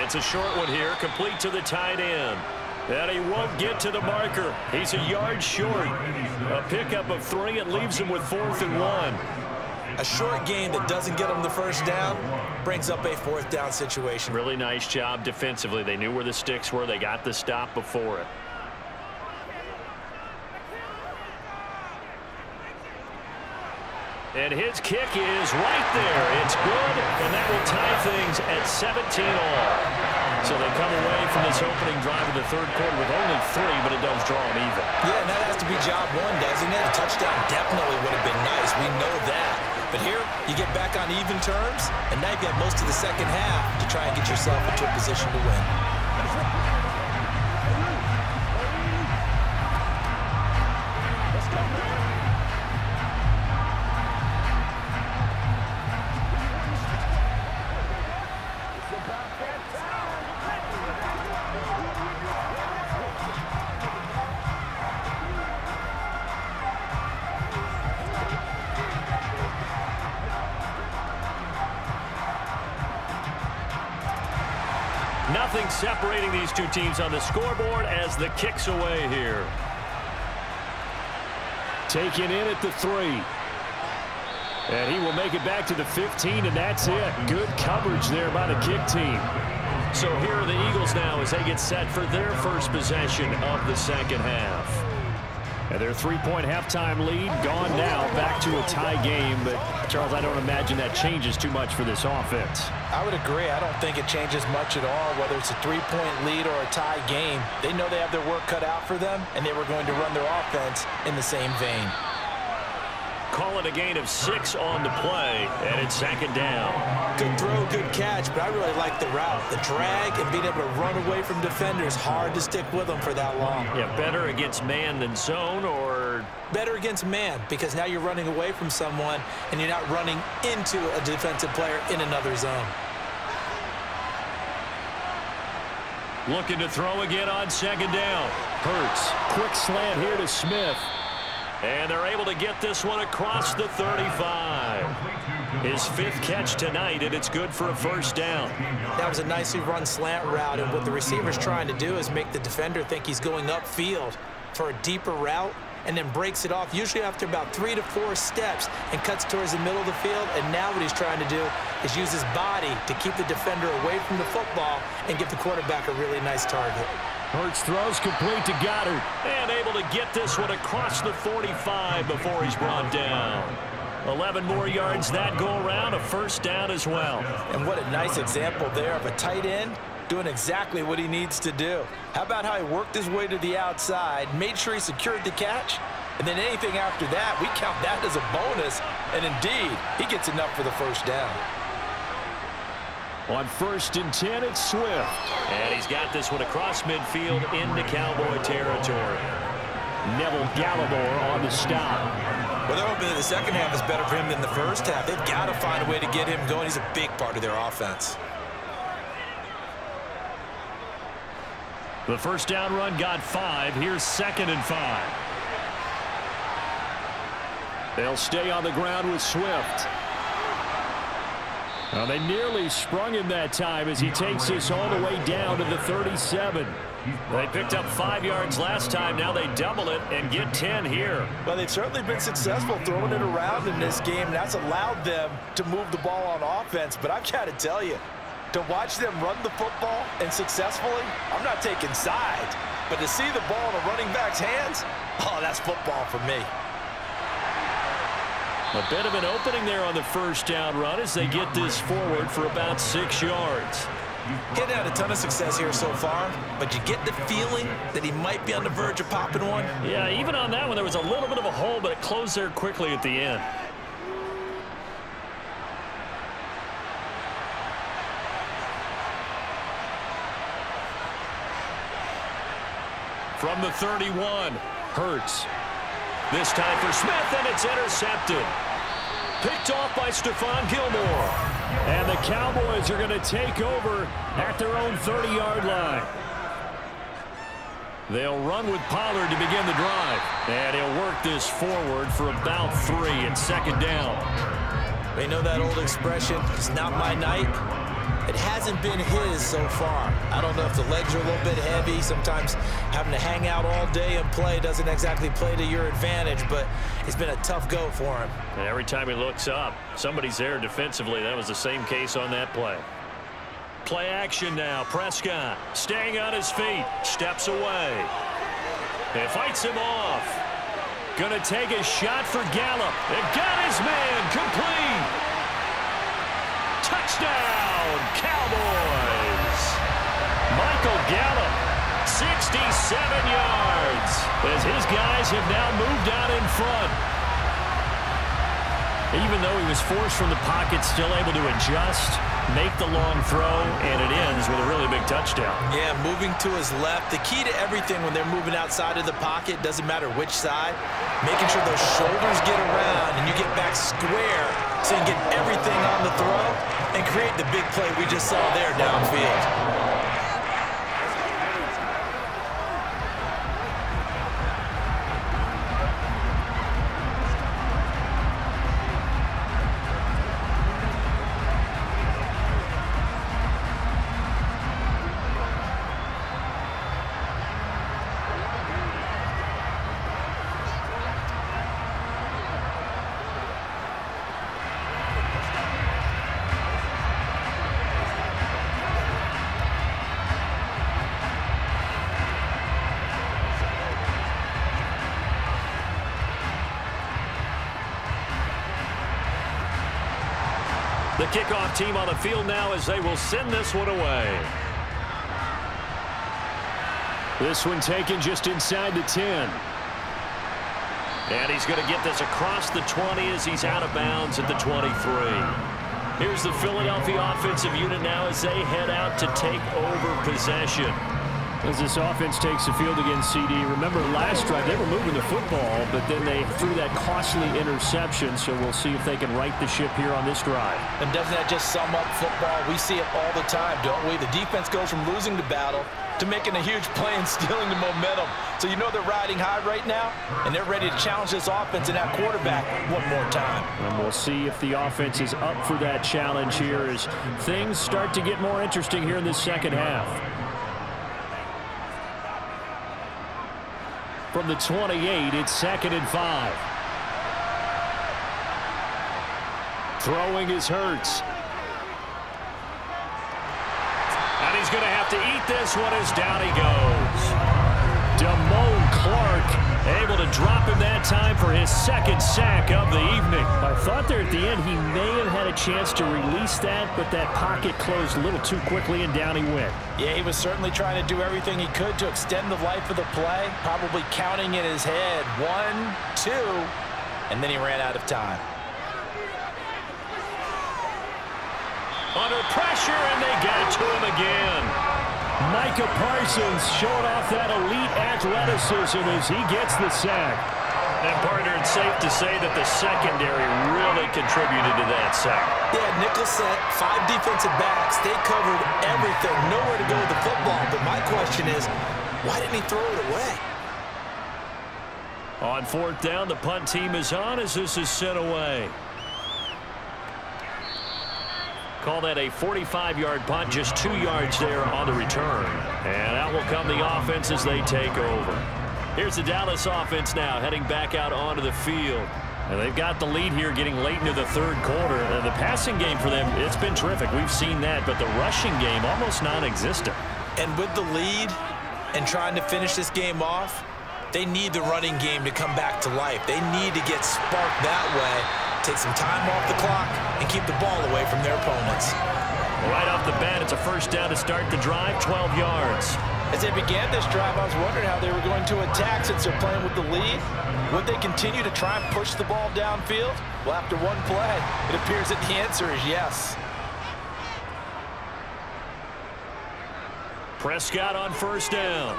It's a short one here, complete to the tight end. And he won't get to the marker. He's a yard short. A pickup of 3. It leaves him with 4th and 1. A short gain that doesn't get them the 1st down brings up a 4th down situation. Really nice job defensively. They knew where the sticks were. They got the stop before it. And his kick is right there. It's good, and that will tie things at 17 all. So they come away from this opening drive of the 3rd quarter with only 3, but it does draw them even. Yeah, and that has to be job 1, doesn't it? A touchdown definitely would have been nice. We know that. But here, you get back on even terms, and now you've got most of the 2nd half to try and get yourself into a position to win. Nothing separating these two teams on the scoreboard as the kick's away here. Taken in at the 3. And he will make it back to the 15, and that's it. Good coverage there by the kick team. So here are the Eagles now as they get set for their first possession of the 2nd half. And their 3-point halftime lead gone now, back to a tie game. But, Charles, I don't imagine that changes too much for this offense. I would agree. I don't think it changes much at all, whether it's a 3-point lead or a tie game. They know they have their work cut out for them, and they were going to run their offense in the same vein. Call it a gain of 6 on the play, and it's 2nd down. Good throw, good catch, but I really like the route. The drag and being able to run away from defenders, hard to stick with them for that long. Yeah, better against man than zone, or? Better against man, because now you're running away from someone, and you're not running into a defensive player in another zone. Looking to throw again on 2nd down. Hurts, quick slant here to Smith. And they're able to get this one across the 35. His 5th catch tonight, and it's good for a 1st down. That was a nicely run slant route, and what the receiver's trying to do is make the defender think he's going upfield for a deeper route, and then breaks it off, usually after about 3 to 4 steps, and cuts towards the middle of the field. And now what he's trying to do is use his body to keep the defender away from the football and give the quarterback a really nice target. Hurts throws complete to Goddard. And able to get this one across the 45 before he's brought down. 11 more yards that go around, a 1st down as well. And what a nice example there of a tight end doing exactly what he needs to do. How about how he worked his way to the outside, made sure he secured the catch, and then anything after that, we count that as a bonus. And indeed, he gets enough for the 1st down. On 1st and 10, it's Swift. And he's got this one across midfield into Cowboy territory. Neville Gallimore on the stop. Well, they're hoping that the second half is better for him than the first half. They've got to find a way to get him going. He's a big part of their offense. The first down run got 5. Here's 2nd and 5. They'll stay on the ground with Swift. Well, they nearly sprung him that time as he takes this all the way down to the 37. They picked up 5 yards last time. Now they double it and get 10 here. Well, they've certainly been successful throwing it around in this game. That's allowed them to move the ball on offense. But I've got to tell you, to watch them run the football and successfully, I'm not taking sides. But to see the ball in a running back's hands, oh, that's football for me. A bit of an opening there on the first down run as they get this forward for about 6 yards. Getting had a ton of success here so far, but you get the feeling that he might be on the verge of popping one. Yeah, even on that one, there was a little bit of a hole, but it closed there quickly at the end. From the 31, Hurts. This time for Smith, and it's intercepted. Picked off by Stephon Gilmore. And the Cowboys are going to take over at their own 30-yard line. They'll run with Pollard to begin the drive. And he'll work this forward for about 3 and 2nd down. We know that old expression, it's not my night. It hasn't been his so far. I don't know if the legs are a little bit heavy. Sometimes having to hang out all day and play doesn't exactly play to your advantage, but it's been a tough go for him. And every time he looks up, somebody's there defensively. That was the same case on that play. Play action now. Prescott staying on his feet. Steps away. And fights him off. Gonna take a shot for Gallup. And got his man complete. Touchdown, Cowboys. Michael Gallup, 67 yards, as his guys have now moved out in front. Even though he was forced from the pocket, still able to adjust, make the long throw, and it ends with a really big touchdown. Yeah, moving to his left. The key to everything when they're moving outside of the pocket, doesn't matter which side, making sure those shoulders get around and you get back square so you can get everything on the throw and create the big play we just saw there downfield. The kickoff team on the field now as they will send this one away. This one taken just inside the 10. And he's going to get this across the 20 as he's out of bounds at the 23. Here's the Philadelphia offensive unit now as they head out to take over possession. As this offense takes the field against CD, remember last drive they were moving the football, but then they threw that costly interception, so we'll see if they can right the ship here on this drive. And doesn't that just sum up football? We see it all the time, don't we? The defense goes from losing the battle to making a huge play and stealing the momentum. So you know they're riding high right now, and they're ready to challenge this offense and that quarterback one more time. And we'll see if the offense is up for that challenge here as things start to get more interesting here in this second half. From the 28, it's 2nd and 5. Throwing is Hurts. And he's going to have to eat this one as down he goes. Damone Clark able to drop him that time for his 2nd sack of the evening. I thought there at the end he may have had a chance to release that, but that pocket closed a little too quickly and down he went. Yeah, he was certainly trying to do everything he could to extend the life of the play, probably counting in his head 1, 2, and then he ran out of time. Under pressure, and they got to him again. Micah Parsons showing off that elite athleticism as he gets the sack. And, partner, it's safe to say that the secondary really contributed to that sack. Yeah, nickel set, 5 defensive backs. They covered everything. Nowhere to go with the football. But my question is, why didn't he throw it away? On 4th down, the punt team is on as this is sent away. Call that a 45-yard punt, just 2 yards there on the return. And out will come the offense as they take over. Here's the Dallas offense now heading back out onto the field. And they've got the lead here getting late into the 3rd quarter. The passing game for them, it's been terrific. We've seen that, but the rushing game almost non-existent. And with the lead and trying to finish this game off, they need the running game to come back to life. They need to get sparked that way, take some time off the clock, and keep the ball away from their opponents. Right off the bat, it's a 1st down to start the drive, 12 yards. As they began this drive, I was wondering how they were going to attack since they're playing with the lead. Would they continue to try and push the ball downfield? Well, after one play, it appears that the answer is yes. Prescott on 1st down.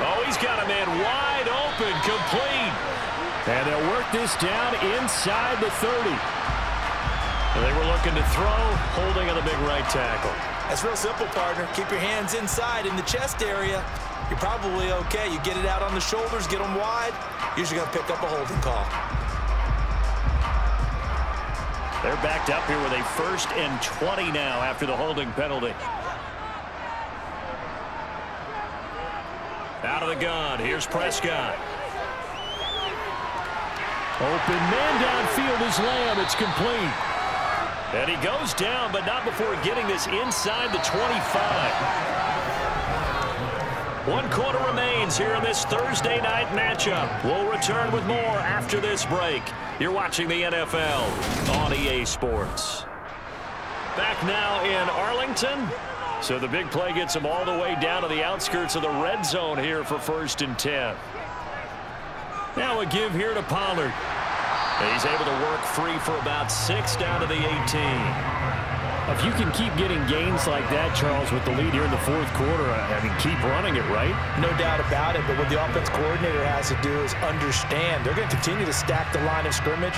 Oh, he's got a man wide open, complete. And they'll work this down inside the 30. And they were looking to throw, holding on the big right tackle. That's real simple, partner. Keep your hands inside in the chest area. You're probably okay. You get it out on the shoulders, get them wide. Usually going to pick up a holding call. They're backed up here with a 1st and 20 now after the holding penalty. Out of the gun, here's Prescott. Open man downfield is Lamb. It's complete. And he goes down, but not before getting this inside the 25. 1 quarter remains here in this Thursday night matchup. We'll return with more after this break. You're watching the NFL on EA Sports. Back now in Arlington. So the big play gets him all the way down to the outskirts of the red zone here for 1st and 10. Now a give here to Pollard. He's able to work free for about 6 down to the 18. If you can keep getting gains like that, Charles, with the lead here in the 4th quarter, I mean, keep running it, right? No doubt about it, but what the offense coordinator has to do is understand. They're going to continue to stack the line of scrimmage.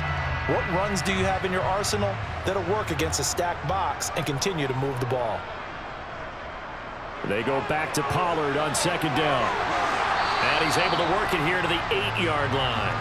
What runs do you have in your arsenal that'll work against a stacked box and continue to move the ball? They go back to Pollard on 2nd down. And he's able to work it here to the 8-yard line.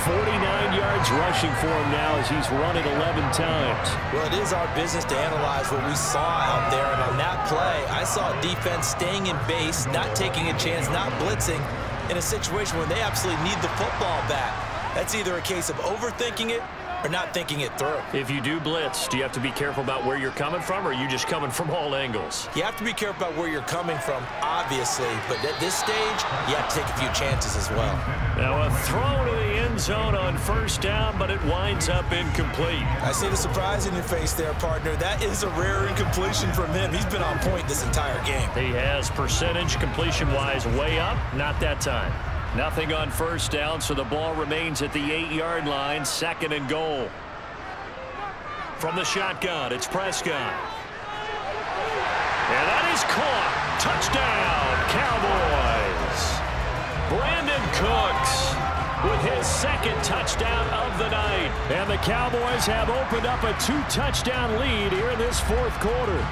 49 yards rushing for him now as he's run it 11 times. Well, it is our business to analyze what we saw out there. And on that play, I saw a defense staying in base, not taking a chance, not blitzing in a situation where they absolutely need the football back. That's either a case of overthinking it or not thinking it through. If you do blitz, do you have to be careful about where you're coming from, or are you just coming from all angles? You have to be careful about where you're coming from, obviously, but at this stage, you have to take a few chances as well. Now a throw to the end zone on 1st down, but it winds up incomplete. I see the surprise in your face there, partner. That is a rare incompletion from him. He's been on point this entire game. He has percentage completion-wise way up, not that time. Nothing on 1st down, so the ball remains at the 8-yard line, 2nd and goal. From the shotgun, it's Prescott. And that is caught. Touchdown, Cowboys. Brandon Cooks with his 2nd touchdown of the night. And the Cowboys have opened up a 2-touchdown lead here in this 4th quarter.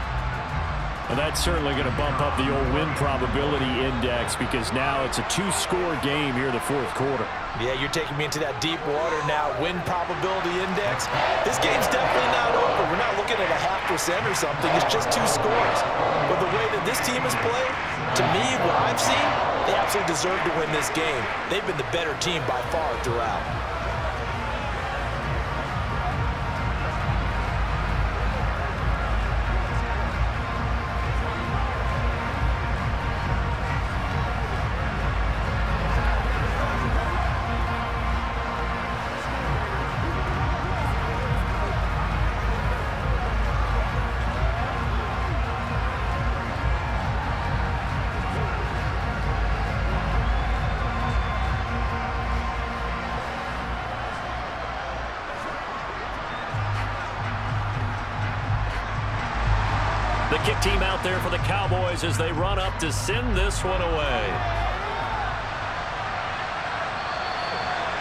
And that's certainly going to bump up the old win probability index because now it's a 2-score game here in the 4th quarter. Yeah, you're taking me into that deep water now. Win probability index. This game's definitely not over. We're not looking at a 0.5% or something. It's just 2 scores. But the way that this team has played, to me, what I've seen, they absolutely deserve to win this game. They've been the better team by far throughout. The kick team out there for the Cowboys as they run up to send this one away.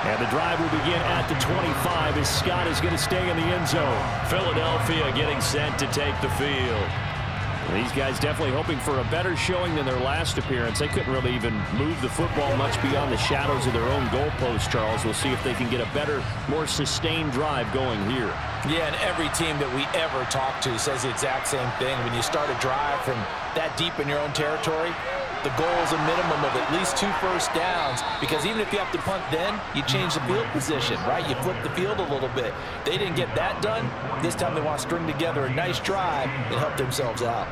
And the drive will begin at the 25 as Scott is going to stay in the end zone. Philadelphia getting set to take the field. These guys definitely hoping for a better showing than their last appearance. They couldn't really even move the football much beyond the shadows of their own goalpost, Charles. We'll see if they can get a better, more sustained drive going here. Yeah, and every team that we ever talk to says the exact same thing. When you start a drive from that deep in your own territory, the goal is a minimum of at least 2 first downs, because even if you have to punt then, you change the field position, right? You flip the field a little bit. They didn't get that done. This time they want to string together a nice drive and help themselves out.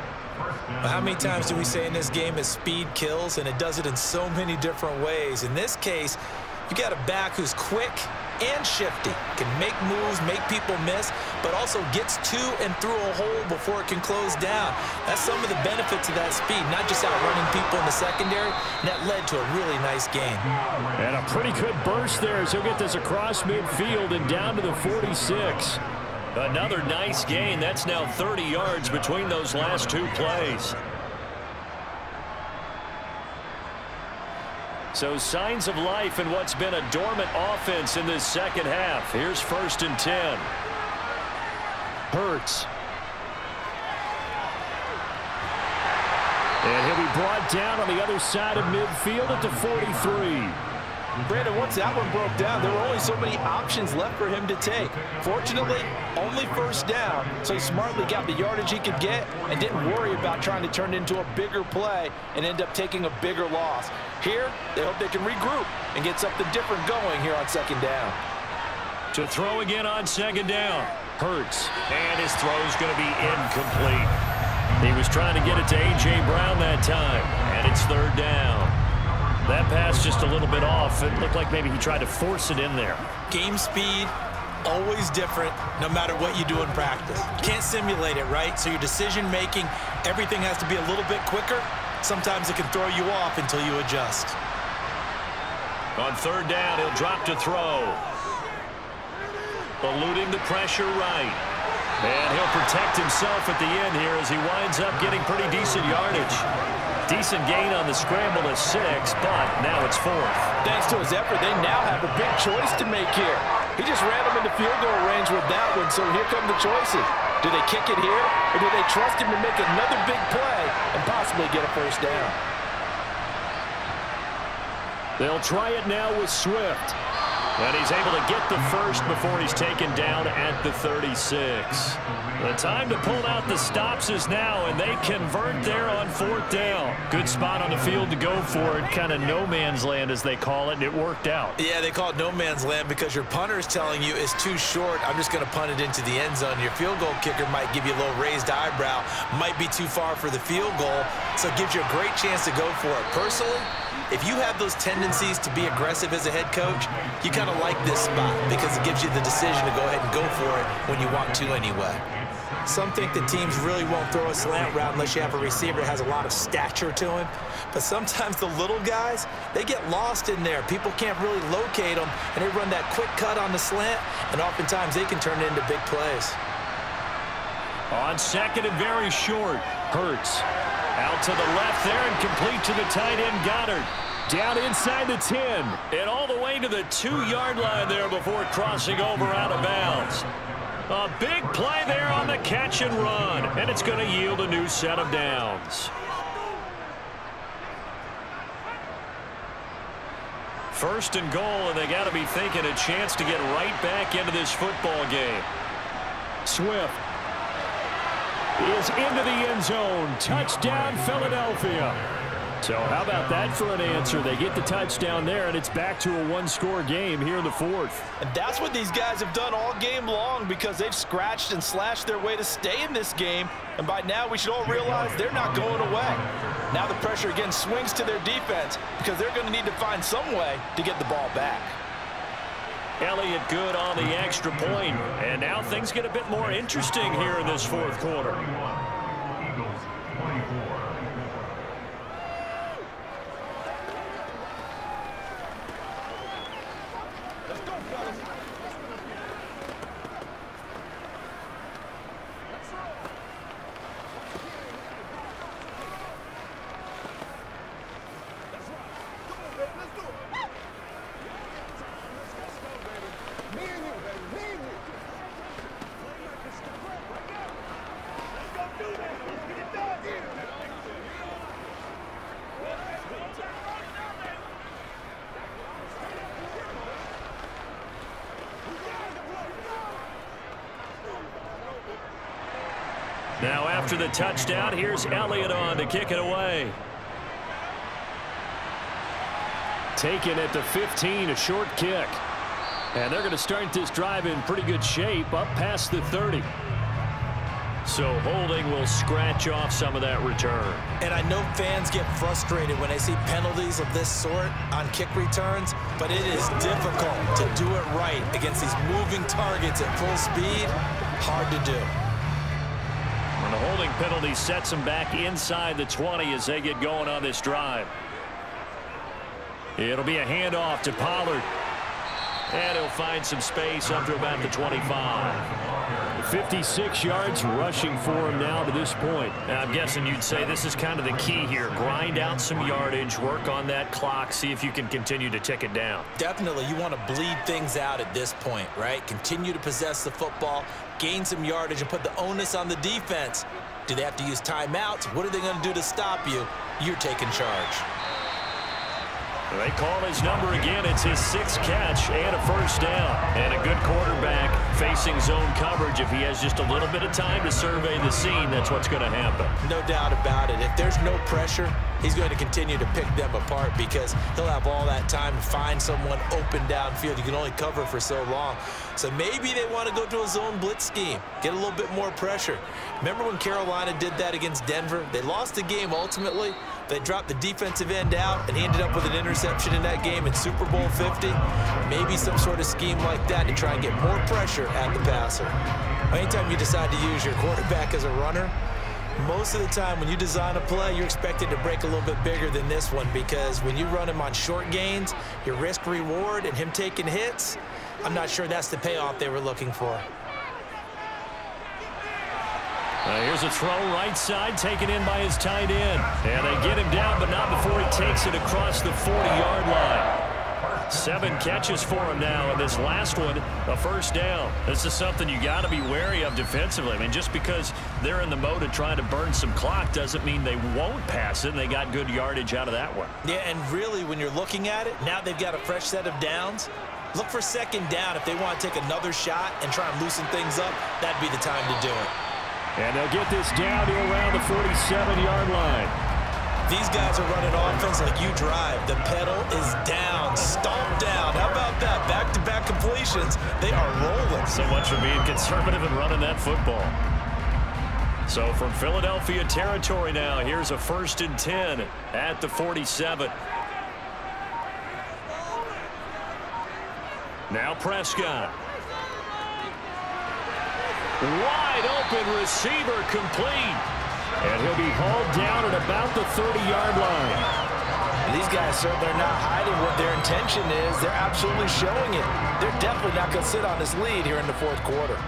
How many times do we say in this game is speed kills, and it does it in so many different ways. In this case, you got a back who's quick and shifty, can make moves, make people miss, but also gets to and through a hole before it can close down. That's some of the benefits of that speed, not just outrunning people in the secondary, and that led to a really nice game. And a pretty good burst there as he'll get this across midfield and down to the 46. Another nice gain. That's now 30 yards between those last 2 plays. So signs of life in what's been a dormant offense in this second half. Here's 1st and 10. Hurts. And he'll be brought down on the other side of midfield at the 43. Brandon, once that one broke down, there were only so many options left for him to take. Fortunately, only 1st down, so he smartly got the yardage he could get and didn't worry about trying to turn it into a bigger play and end up taking a bigger loss. Here, they hope they can regroup and get something different going here on 2nd down. To throw again on 2nd down. Hurts. And his throw's going to be incomplete. He was trying to get it to A.J. Brown that time, and it's 3rd down. That pass just a little bit off. It looked like maybe he tried to force it in there. Game speed, always different, no matter what you do in practice. Can't simulate it, right? So your decision-making, everything has to be a little bit quicker. Sometimes it can throw you off until you adjust. On 3rd down, he'll drop to throw. Eluding the pressure right. And he'll protect himself at the end here as he winds up getting pretty decent yardage. Decent gain on the scramble to 6, but now it's 4th. Thanks to his effort, they now have a big choice to make here. He just ran them into field goal range with that one, so here come the choices. Do they kick it here, or do they trust him to make another big play and possibly get a 1st down? They'll try it now with Swift. And he's able to get the 1st before he's taken down at the 36. The time to pull out the stops is now, and they convert there on 4th down. Good spot on the field to go for it. Kind of no man's land, as they call it, and it worked out. Yeah, they call it no man's land because your punter is telling you it's too short. I'm just going to punt it into the end zone. Your field goal kicker might give you a little raised eyebrow, might be too far for the field goal, so it gives you a great chance to go for it. Personally, if you have those tendencies to be aggressive as a head coach, you kind of like this spot because it gives you the decision to go ahead and go for it when you want to anyway. Some think that teams really won't throw a slant route unless you have a receiver that has a lot of stature to him. But sometimes the little guys, they get lost in there. People can't really locate them, and they run that quick cut on the slant, and oftentimes they can turn it into big plays. On 2nd and very short, Hurts. Out to the left there and complete to the tight end Goddard. Down inside the 10. And all the way to the 2-yard line there before crossing over out of bounds. A big play there on the catch and run. And it's going to yield a new set of downs. 1st and goal, and they got to be thinking a chance to get right back into this football game. Swift is into the end zone. Touchdown, Philadelphia. So how about that for an answer? They get the touchdown there, and it's back to a 1-score game here in the 4th. And that's what these guys have done all game long because they've scratched and slashed their way to stay in this game. And by now, we should all realize they're not going away. Now the pressure again swings to their defense because they're going to need to find some way to get the ball back. Elliott good on the extra point. And now things get a bit more interesting here in this 4th quarter. after the touchdown. Here's Elliott on to kick it away. Taken at the 15, a short kick. And they're going to start this drive in pretty good shape, up past the 30. So holding will scratch off some of that return. And I know fans get frustrated when they see penalties of this sort on kick returns, but it is difficult to do it right against these moving targets at full speed. Hard to do. And the holding penalty sets them back inside the 20 as they get going on this drive. It'll be a handoff to Pollard. And he'll find some space up to about the 25. 56 yards rushing for him now to this point. Now, I'm guessing you'd say this is kind of the key here. Grind out some yardage, work on that clock, see if you can continue to tick it down. Definitely, you want to bleed things out at this point, right? Continue to possess the football, gain some yardage, and put the onus on the defense. Do they have to use timeouts? What are they going to do to stop you? You're taking charge. They call his number again. It's his 6th catch and a first down. And a good quarterback facing zone coverage. If he has just a little bit of time to survey the scene, that's what's going to happen. No doubt about it. If there's no pressure, he's going to continue to pick them apart because he'll have all that time to find someone open downfield. You can only cover for so long. So maybe they want to go to a zone blitz scheme, get a little bit more pressure. Remember when Carolina did that against Denver? They lost the game ultimately. They dropped the defensive end out, and he ended up with an interception in that game in Super Bowl 50. Maybe some sort of scheme like that to try and get more pressure at the passer. Anytime you decide to use your quarterback as a runner, most of the time when you design a play, you're expected to break a little bit bigger than this one because when you run him on short gains, your risk-reward and him taking hits, I'm not sure that's the payoff they were looking for. Here's a throw right side taken in by his tight end. And they get him down, but not before he takes it across the 40-yard line. 7 catches for him now, and this last one, a first down. This is something you got to be wary of defensively. I mean, just because they're in the mode of trying to burn some clock doesn't mean they won't pass it, and they got good yardage out of that one. Yeah, and really, when you're looking at it, now they've got a fresh set of downs. Look for second down if they want to take another shot and try and loosen things up. That'd be the time to do it. And they'll get this down to around the 47-yard line. These guys are running offense like you drive. The pedal is down, stomp down. How about that? Back-to-back completions. They are rolling. So much for being conservative and running that football. So from Philadelphia territory now, here's a 1st and 10 at the 47. Now Prescott. Wide open receiver complete. And he'll be hauled down at about the 30-yard line. These guys, sir, they're not hiding what their intention is. They're absolutely showing it. They're definitely not going to sit on this lead here in the 4th quarter.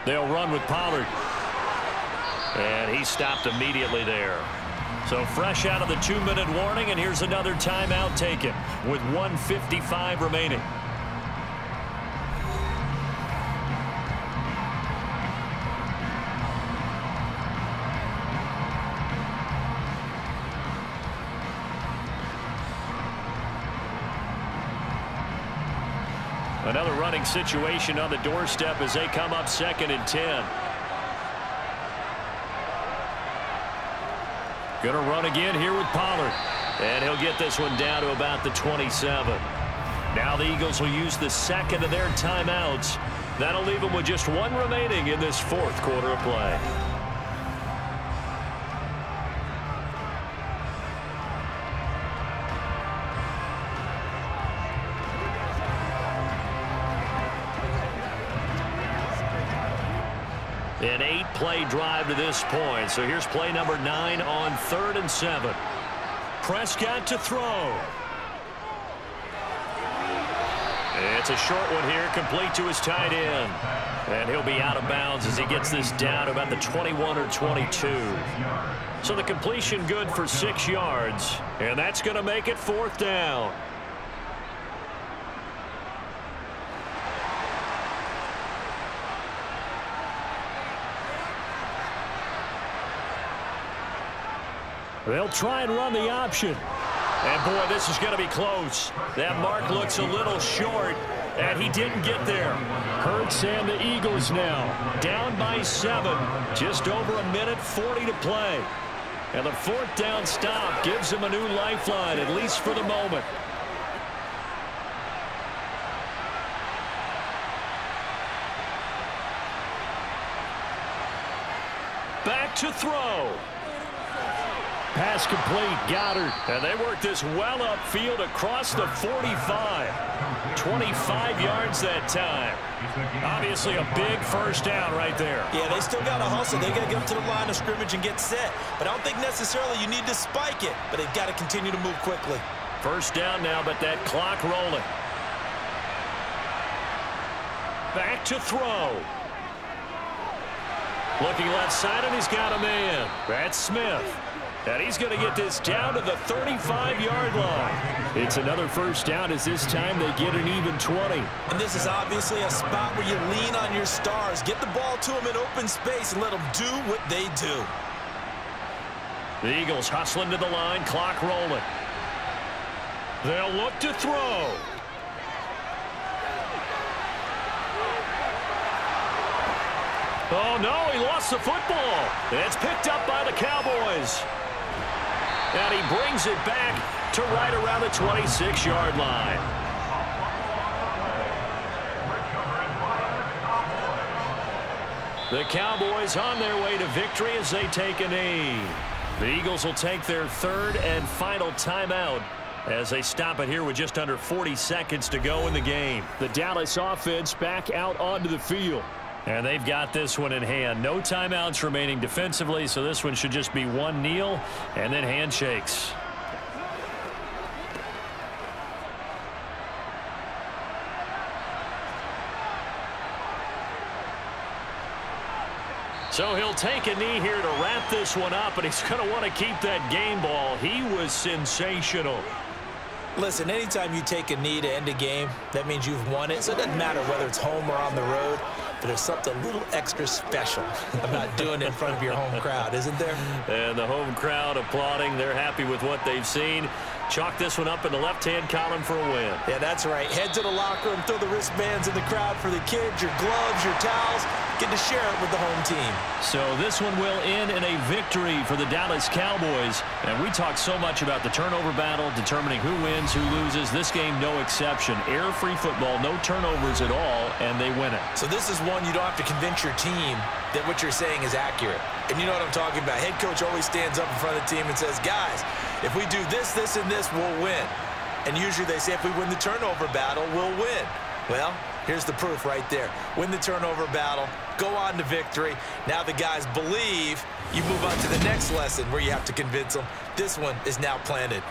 They'll run with Pollard. And he stopped immediately there. So fresh out of the 2-minute warning, and here's another timeout taken with 1:55 remaining. Another running situation on the doorstep as they come up 2nd and 10. Gonna run again here with Pollard. And he'll get this one down to about the 27. Now the Eagles will use the 2nd of their timeouts. That'll leave them with just 1 remaining in this 4th quarter of play. An 8-play drive to this point. So here's play number 9 on 3rd and 7. Prescott to throw. It's a short one here, complete to his tight end. And he'll be out of bounds as he gets this down about the 21 or 22. So the completion good for 6 yards, and that's going to make it 4th down. They'll try and run the option. And, boy, this is going to be close. That mark looks a little short, and he didn't get there. Hurts and the Eagles now Down by 7. Just over a minute 40 to play. And the 4th down stop gives him a new lifeline, at least for the moment. Back to throw. Pass complete. Goddard. And they work this well upfield across the 45. 25 yards that time. Obviously a big first down right there. Yeah, they still got to hustle. They got to get up to the line of scrimmage and get set. But I don't think necessarily you need to spike it. But they've got to continue to move quickly. First down now, but that clock rolling. Back to throw. Looking left side, and he's got a man. That's Smith. And he's going to get this down to the 35-yard line. It's another first down as this time they get an even 20. And this is obviously a spot where you lean on your stars. Get the ball to them in open space and let them do what they do. The Eagles hustling to the line, clock rolling. They'll look to throw. Oh, no, he lost the football. It's picked up by the Cowboys. And he brings it back to right around the 26-yard line. The Cowboys on their way to victory as they take a knee. The Eagles will take their 3rd and final timeout as they stop it here with just under 40 seconds to go in the game. The Dallas offense back out onto the field. And they've got this one in hand. No timeouts remaining defensively, so this one should just be one kneel and then handshakes. So he'll take a knee here to wrap this one up, and he's going to want to keep that game ball. He was sensational. Listen, anytime you take a knee to end a game, that means you've won it. So it doesn't matter whether it's home or on the road, but there's something a little extra special about doing it in front of your home crowd, isn't there? And the home crowd applauding. They're happy with what they've seen. Chalk this one up in the left-hand column for a win. Yeah, that's right. Head to the locker room, throw the wristbands in the crowd for the kids, your gloves, your towels. Get to share it with the home team. So this one will end in a victory for the Dallas Cowboys. And we talk so much about the turnover battle, determining who wins, who loses. This game, no exception. Error-free football, no turnovers at all, and they win it. So this is one you don't have to convince your team that what you're saying is accurate. And you know what I'm talking about. Head coach always stands up in front of the team and says, guys, if we do this, this, and this, we'll win. And usually they say if we win the turnover battle, we'll win. Well, here's the proof right there. Win the turnover battle, go on to victory. Now the guys believe. You move on to the next lesson where you have to convince them. This one is now planted.